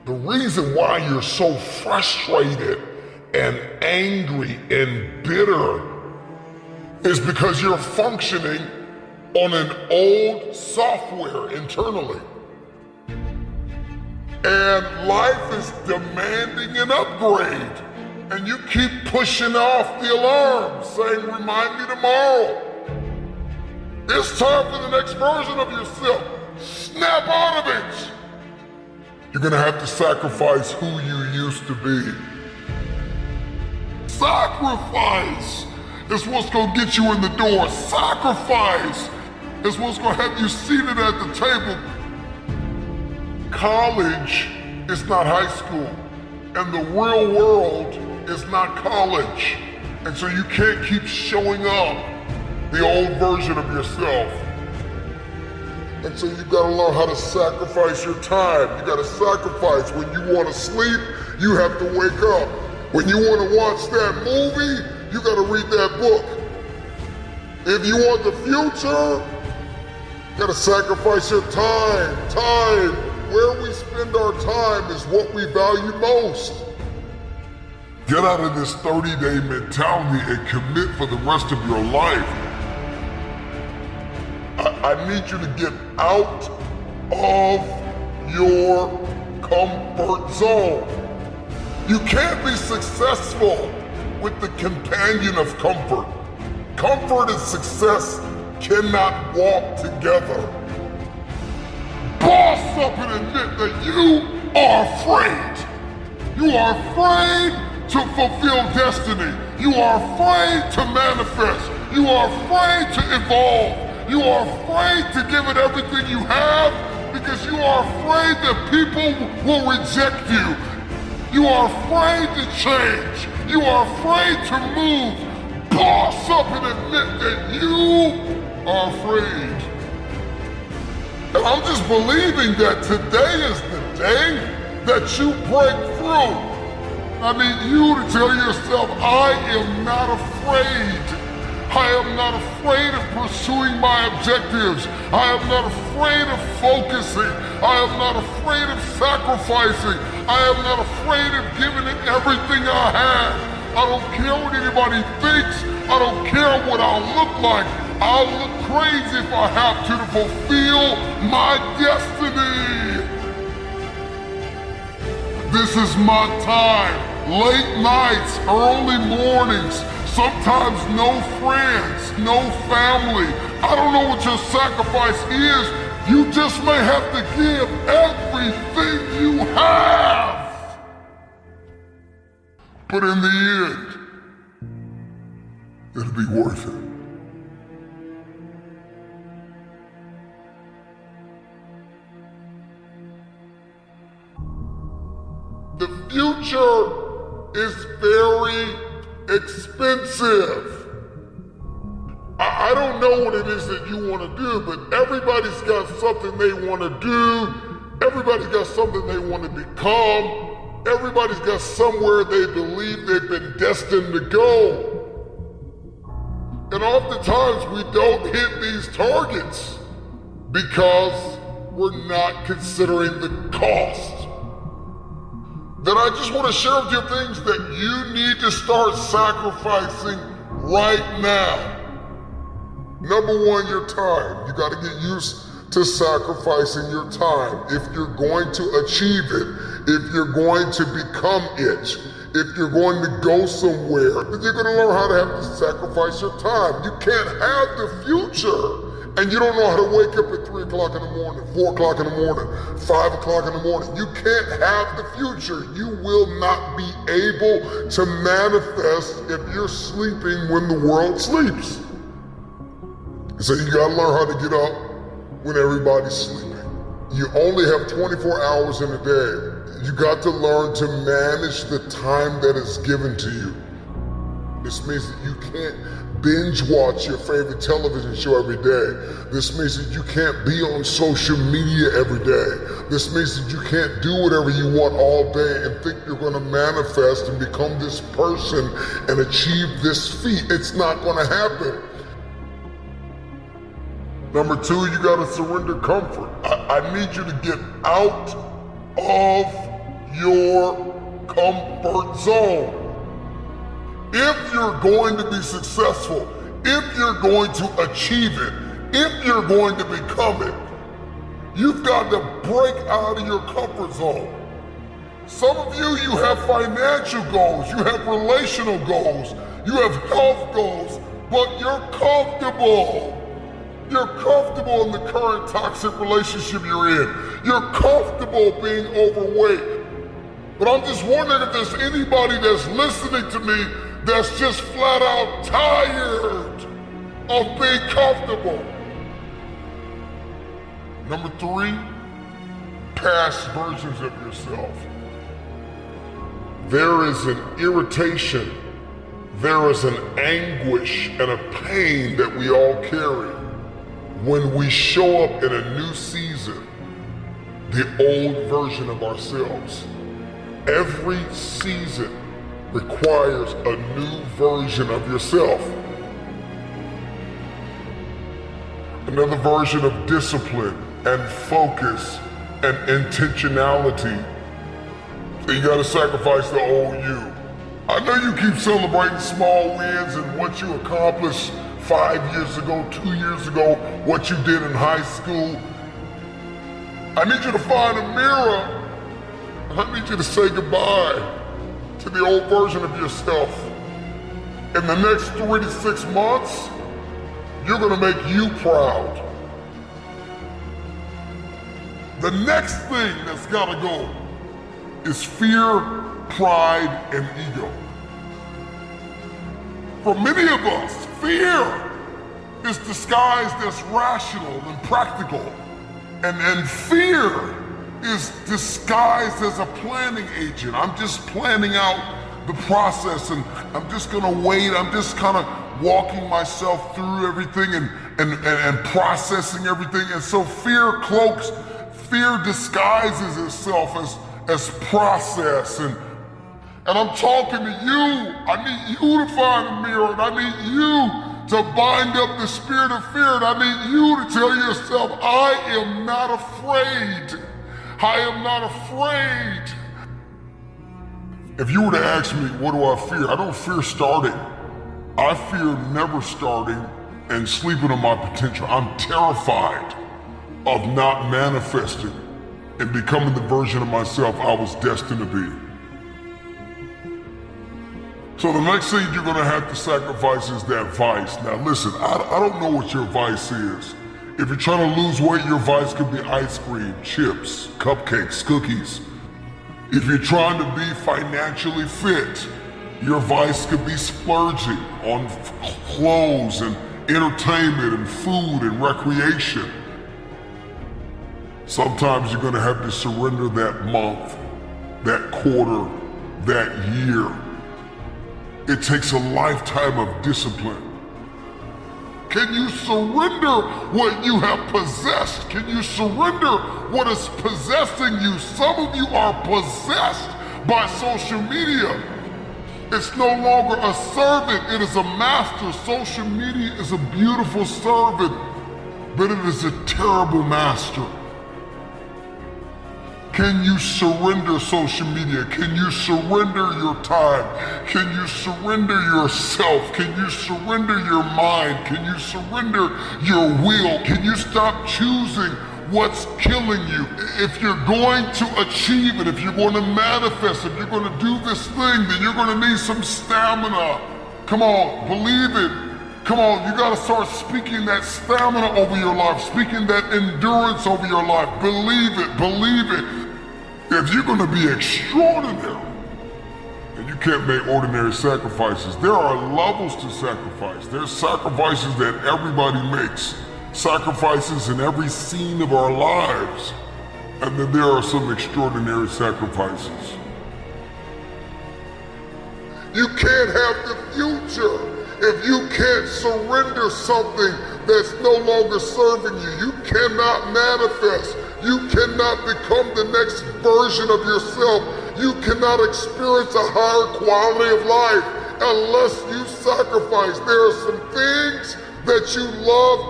The reason why you're so frustrated and angry and bitter is because you're functioning on an old software internally. And life is demanding an upgrade. And you keep pushing off the alarm, saying, remind me tomorrow. It's time for the next version of yourself. Snap out of it. You're gonna have to sacrifice who you used to be. Sacrifice is what's gonna get you in the door. Sacrifice is what's gonna have you seated at the table. College is not high school, and the real world is not college. And so you can't keep showing up the old version of yourself. And so you gotta learn how to sacrifice your time. You gotta sacrifice. When you wanna sleep, you have to wake up. When you wanna watch that movie, you gotta read that book. If you want the future, you gotta sacrifice your time. Time. Where we spend our time is what we value most. Get out of this 30-day mentality and commit for the rest of your life. I need you to get out of your comfort zone. You can't be successful with the companion of comfort. Comfort and success cannot walk together. Boss up and admit that you are afraid. You are afraid to fulfill destiny. You are afraid to manifest. You are afraid to evolve. You are afraid to give it everything you have because you are afraid that people will reject you. You are afraid to change. You are afraid to move. Boss up and admit that you are afraid. And I'm just believing that today is the day that you break through. I need you to tell yourself, I am not afraid. I am not afraid of pursuing my objectives. I am not afraid of focusing. I am not afraid of sacrificing. I am not afraid of giving it everything I have. I don't care what anybody thinks. I don't care what I'll look like. I'll look crazy if I have to fulfill my destiny. This is my time. Late nights, early mornings, sometimes no friends, no family. I don't know what your sacrifice is. You just may have to give everything you have. But in the end, it'll be worth it. The future is very expensive. I don't know what it is that you want to do, but everybody's got something they want to do. Everybody's got something they want to become. Everybody's got somewhere they believe they've been destined to go. And oftentimes we don't hit these targets because we're not considering the cost. Then I just want to share with you things that you need to start sacrificing right now. Number one, your time. You got to get used to sacrificing your time. If you're going to achieve it, if you're going to become it, if you're going to go somewhere, then you're going to learn how to have to sacrifice your time. You can't have the future and you don't know how to wake up at 3 o'clock in the morning, 4 o'clock in the morning, 5 o'clock in the morning. You can't have the future. You will not be able to manifest if you're sleeping when the world sleeps. So you gotta learn how to get up when everybody's sleeping. You only have 24 hours in a day. You got to learn to manage the time that is given to you. This means that you can't binge watch your favorite television show every day. This means that you can't be on social media every day. This means that you can't do whatever you want all day and think you're gonna manifest and become this person and achieve this feat. It's not gonna happen. Number two, you gotta surrender comfort. I need you to get out of your comfort zone. If you're going to be successful, if you're going to achieve it, if you're going to become it, you've got to break out of your comfort zone. Some of you have financial goals, you have relational goals, you have health goals, but you're comfortable. You're comfortable in the current toxic relationship you're in. You're comfortable being overweight. But I'm just wondering if there's anybody that's listening to me that's just flat out tired of being comfortable. Number 3, past versions of yourself. There is an irritation, there is an anguish and a pain that we all carry when we show up in a new season, the old version of ourselves. Every season requires a new version of yourself. Another version of discipline and focus and intentionality. So you gotta sacrifice the old you. I know you keep celebrating small wins and what you accomplished 5 years ago, 2 years ago, what you did in high school. I need you to find a mirror. I need you to say goodbye to the old version of yourself. In the next 3 to 6 months, you're gonna make you proud. The next thing that's gotta go is fear, pride, and ego. For many of us, fear is disguised as rational and practical. And fear is disguised as a planning agent. I'm just planning out the process and I'm just gonna wait. I'm just kind of walking myself through everything and processing everything. And so fear disguises itself as process. And I'm talking to you. I need you to find a mirror, and I need you to bind up the spirit of fear, and I need you to tell yourself, I am not afraid. I am not afraid. If you were to ask me, what do I fear? I don't fear starting. I fear never starting and sleeping on my potential. I'm terrified of not manifesting and becoming the version of myself I was destined to be. So the next thing you're gonna have to sacrifice is that vice. Now listen, I don't know what your vice is. If you're trying to lose weight, your vice could be ice cream, chips, cupcakes, cookies. If you're trying to be financially fit, your vice could be splurging on clothes and entertainment and food and recreation. Sometimes you're gonna have to surrender that month, that quarter, that year. It takes a lifetime of discipline. Can you surrender what you have possessed? Can you surrender what is possessing you? Some of you are possessed by social media. It's no longer a servant, it is a master. Social media is a beautiful servant, but it is a terrible master. Can you surrender social media? Can you surrender your time? Can you surrender yourself? Can you surrender your mind? Can you surrender your will? Can you stop choosing what's killing you? If you're going to achieve it, if you're going to manifest, if you're going to do this thing, then you're going to need some stamina. Come on, believe it. Come on, you gotta start speaking that stamina over your life, speaking that endurance over your life. Believe it, believe it. If you're gonna be extraordinary, and you can't make ordinary sacrifices, there are levels to sacrifice. There's sacrifices that everybody makes, sacrifices in every scene of our lives. And then there are some extraordinary sacrifices. You can't have the future if you can't surrender something that's no longer serving you. You cannot manifest. You cannot become the next version of yourself. You cannot experience a higher quality of life unless you sacrifice. There are some things that you love